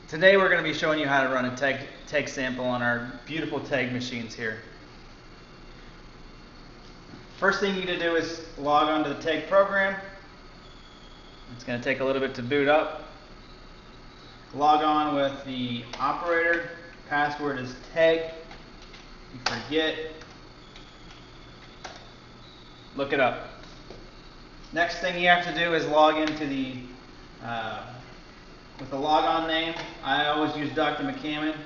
Today we're going to be showing you how to run a TEG sample on our beautiful TEG machines here. First thing you need to do is log on to the TEG program. It's going to take a little bit to boot up. Log on with the operator. Password is TEG. You forget, look it up. Next thing you have to do is log into the with the logon name. I always use Dr. McCammon.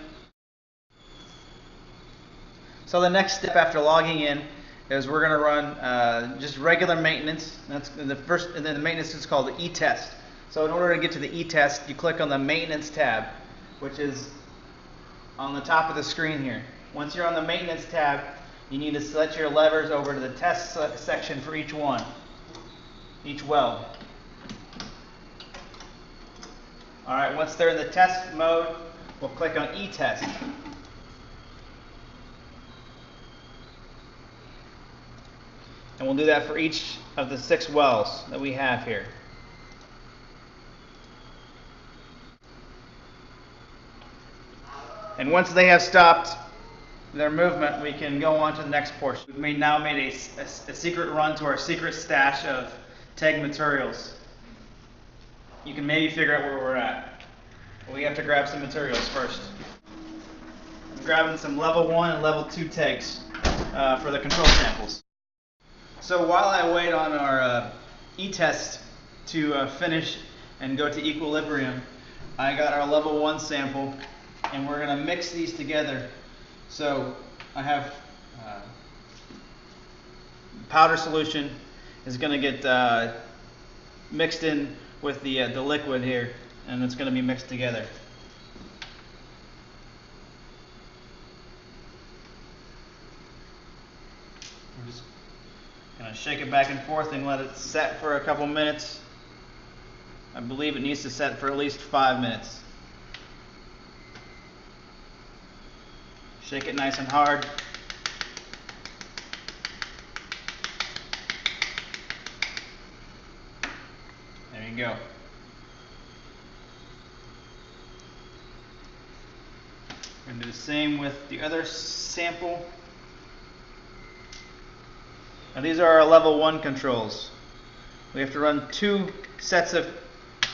So the next step after logging in is we're going to run just regular maintenance. That's the first, and then the maintenance is called the e-test. So in order to get to the e-test, you click on the maintenance tab, which is on the top of the screen here. Once you're on the maintenance tab, you need to set your levers over to the test section for each one, each weld. Alright, once they're in the test mode, we'll click on e-test. And we'll do that for each of the 6 wells that we have here. And once they have stopped their movement, we can go on to the next portion. We've now made a secret run to our secret stash of TEG materials. You can maybe figure out where we're at. But we have to grab some materials first. I'm grabbing some level 1 and level 2 TEGs for the control samples. So while I wait on our e-test to finish and go to equilibrium, I got our level 1 sample, and we're going to mix these together. So I have powder solution is going to get mixed in with the liquid here, and it's going to be mixed together. We're just going to shake it back and forth and let it set for a couple minutes. I believe it needs to set for at least 5 minutes. Shake it nice and hard. There you go. We're going to do the same with the other sample. Now these are our level 1 controls. We have to run 2 sets of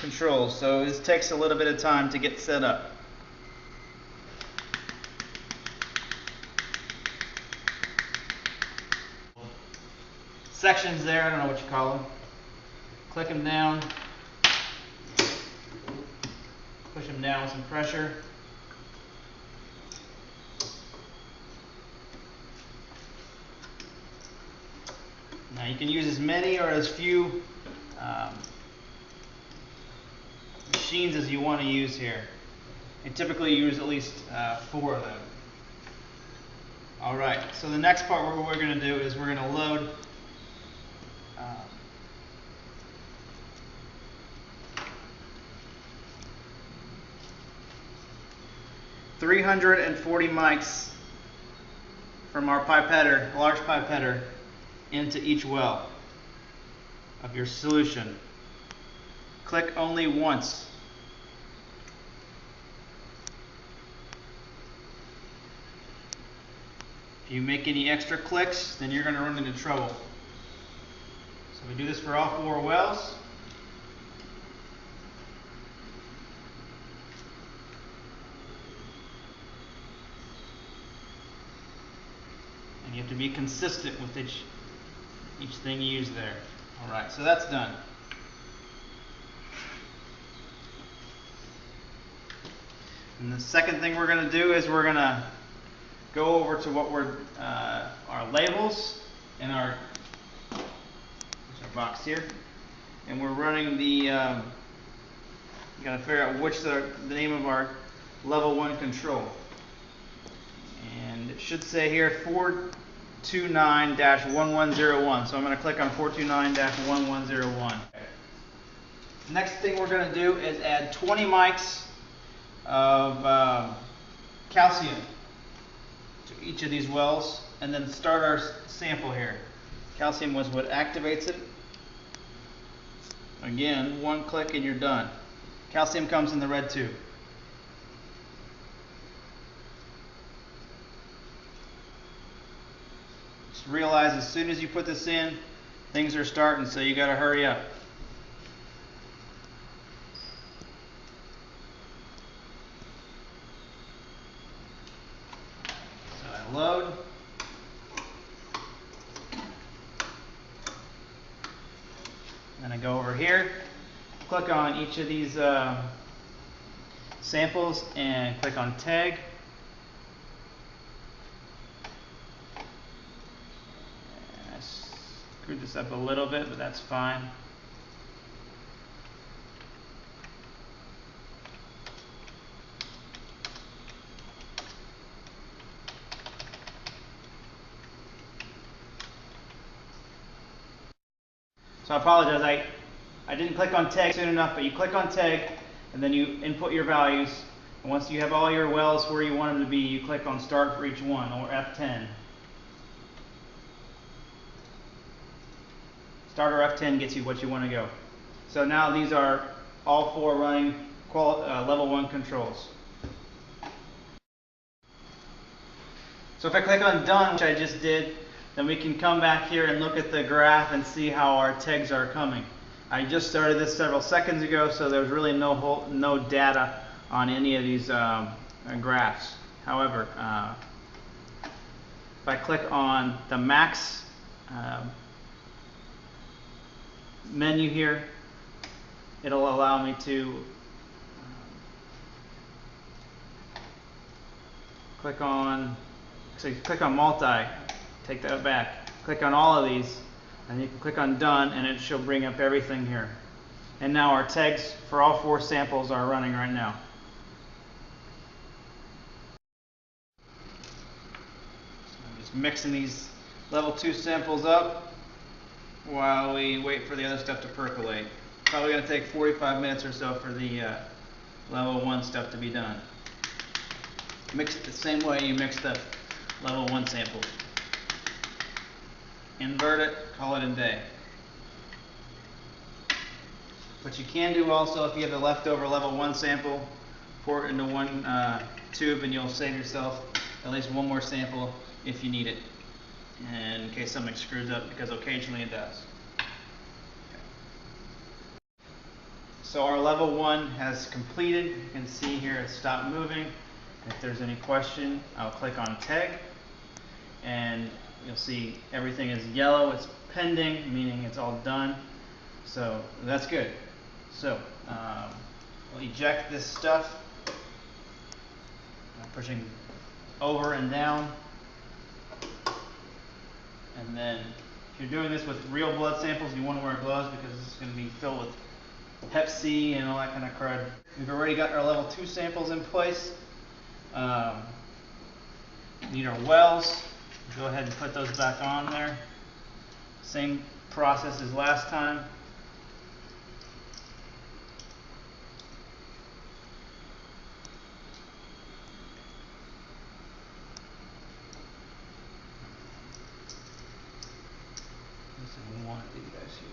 controls, so this takes a little bit of time to get set up. Sections there, I don't know what you call them. Click them down, push them down with some pressure. Now you can use as many or as few machines as you want to use here. And typically use at least 4 of them. Alright, so the next part what we're going to do is we're going to load 340 mics from our pipetter, large pipetter, into each well of your solution. Click only once. If you make any extra clicks, then you're going to run into trouble. So we do this for all 4 wells. And you have to be consistent with each thing you use there. Alright, so that's done. And the second thing we're going to do is we're going to go over to what we're our labels in our box here, and we're running the you got to figure out which the name of our level 1 control, and it should say here 429-1101. So I'm going to click on 429-1101. Next thing we're going to do is add 20 mics of calcium to each of these wells, and then start our sample here. Calcium was what activates it. Again, 1 click and you're done. Calcium comes in the red tube. realize as soon as you put this in, things are starting, so you gotta hurry up. So I load. Then I go over here, click on each of these samples and click on TEG. And I screwed this up a little bit, but that's fine. So I apologize, I didn't click on TEG soon enough, but you click on TEG and then you input your values. And once you have all your wells where you want them to be, you click on start for each one, or F10. Start or F10 gets you what you want to go. So now these are all 4 running level 1 controls. So if I click on done, which I just did, then we can come back here and look at the graph and see how our TEGs are coming. I just started this several seconds ago, so there's really no data on any of these graphs. However, if I click on the max menu here, it'll allow me to click on multi, take that back, click on all of these, and you can click on done and it should bring up everything here. And now our TEGs for all 4 samples are running right now. I'm just mixing these level 2 samples up while we wait for the other stuff to percolate. Probably going to take 45 minutes or so for the level 1 stuff to be done. Mix it the same way you mix the level 1 sample. Invert it, call it a day. What you can do also, if you have the leftover level 1 sample, pour it into one tube and you'll save yourself at least one more sample if you need it. And in case something screws up, because occasionally it does. So our level 1 has completed. You can see here it stopped moving. If there's any question, I'll click on TEG and you'll see everything is yellow. It's pending, meaning it's all done. So that's good. So we'll eject this stuff. I'm pushing over and down. And then if you're doing this with real blood samples, you want to wear gloves because this is going to be filled with Hep C and all that kind of crud. We've already got our level 2 samples in place. Need our wells. Go ahead and put those back on there. Same process as last time. One of these guys here.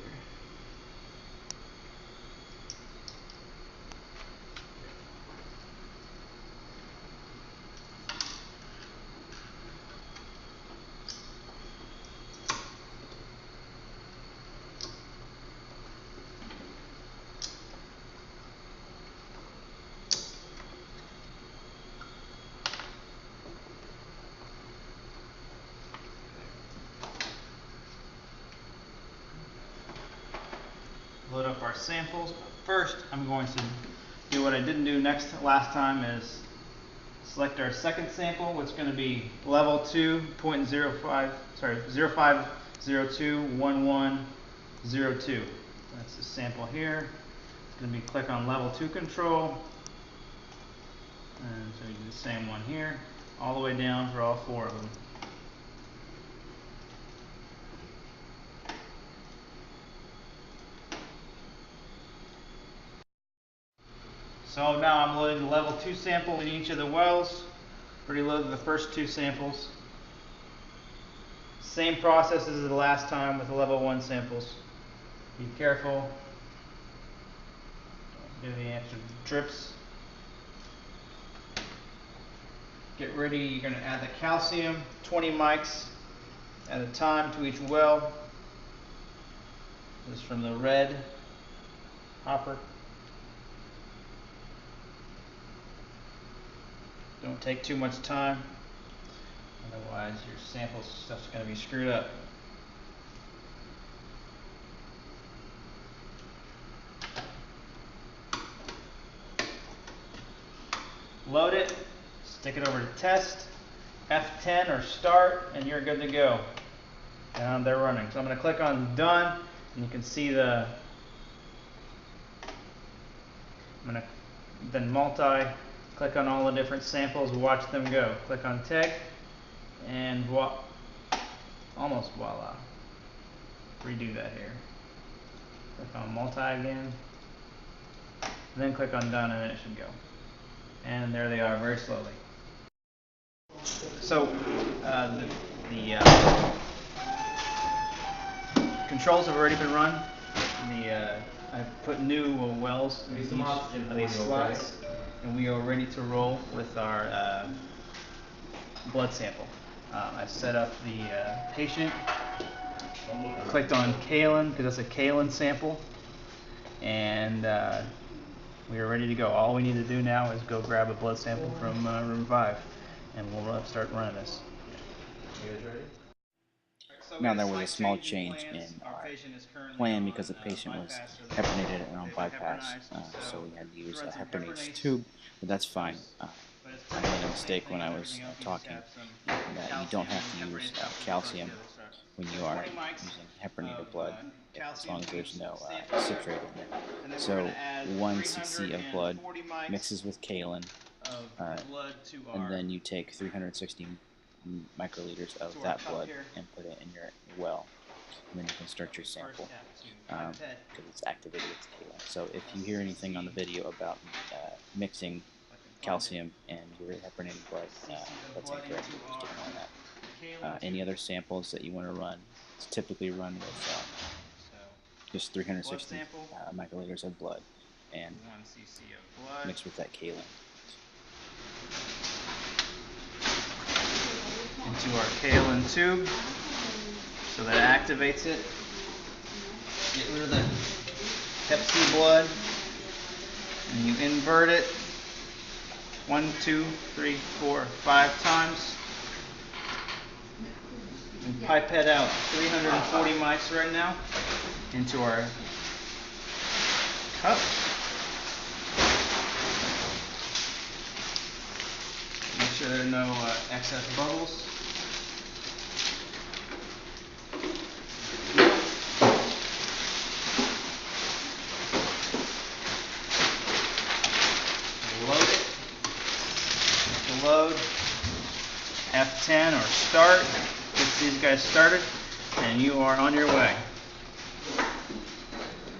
Load up our samples. First, I'm going to do what I didn't do last time is select our second sample, which is going to be level 2.05, sorry, 05021102. That's the sample here. It's going to be click on level 2 control. And so you do the same one here, all the way down for all 4 of them. So now I'm loading the level 2 sample in each of the wells. Already loaded the first 2 samples. Same process as the last time with the level 1 samples. Be careful. Don't do the extra drips. Get ready, you're going to add the calcium, 20 mics. at a time to each well. This is from the red hopper. Don't take too much time, otherwise your sample stuff's going to be screwed up. Load it, stick it over to test, F10 or start, and you're good to go. And they're running. So I'm going to click on done, and you can see I'm going to then click on all the different samples, watch them go. Click on TEG, and almost voila. Redo that here. Click on multi again, and then click on done, and it should go. And there they are, very slowly. So the controls have already been run. I've put new wells in these slots, and we are ready to roll with our blood sample. I set up the patient, clicked on Kalen because that's a Kalen sample, and we are ready to go. All we need to do now is go grab a blood sample from room 5, and we'll start running this. You guys ready? Now there was a small change in our plan because the patient was heparinated and on bypass, so we had to use a heparinase tube, but that's fine. I made a mistake when I was talking that you don't have to use calcium when you are using heparinated blood as long as there's no citrate in there. So 1 cc of blood mixes with Kalen, and then you take 360 microliters of that blood and put it in your well, and then you can start your sample because it's activated with Kalen. So if you hear anything on the video about mixing calcium and your heparinated blood, that's incorrect. Just ignore that. Any other samples that you want to run, it's typically run with just 360 microliters of blood and mixed with that Kalen. Into our Kalen tube, so that activates it. Get rid of the Hep C blood, and you invert it 1, 2, 3, 4, 5 times. And pipette out 340 mics right now into our cup. Make sure there are no excess bubbles. Load it. Load. F10 or start. Get these guys started, and you are on your way.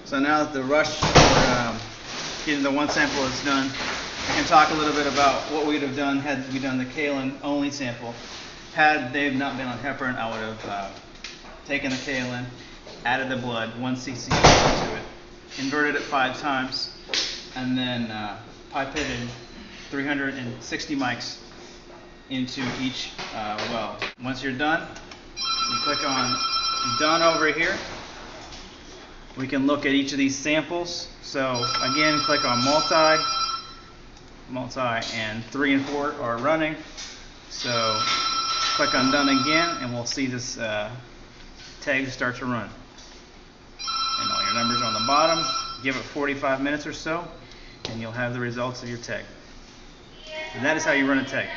So now that the rush for getting the one sample is done, I can talk a little bit about what we'd have done had we done the Kalen only sample. Had they not been on heparin, I would have taken the Kalen, added the blood, 1 cc to it, inverted it 5 times, and then pipetted 360 mics into each well. Once you're done, you click on done over here. We can look at each of these samples. So again, click on multi, and 3 and 4 are running. So click on done again, and we'll see this TEG start to run. And all your numbers are on the bottom. Give it 45 minutes or so, and you'll have the results of your TEG. And that is how you run a TEG.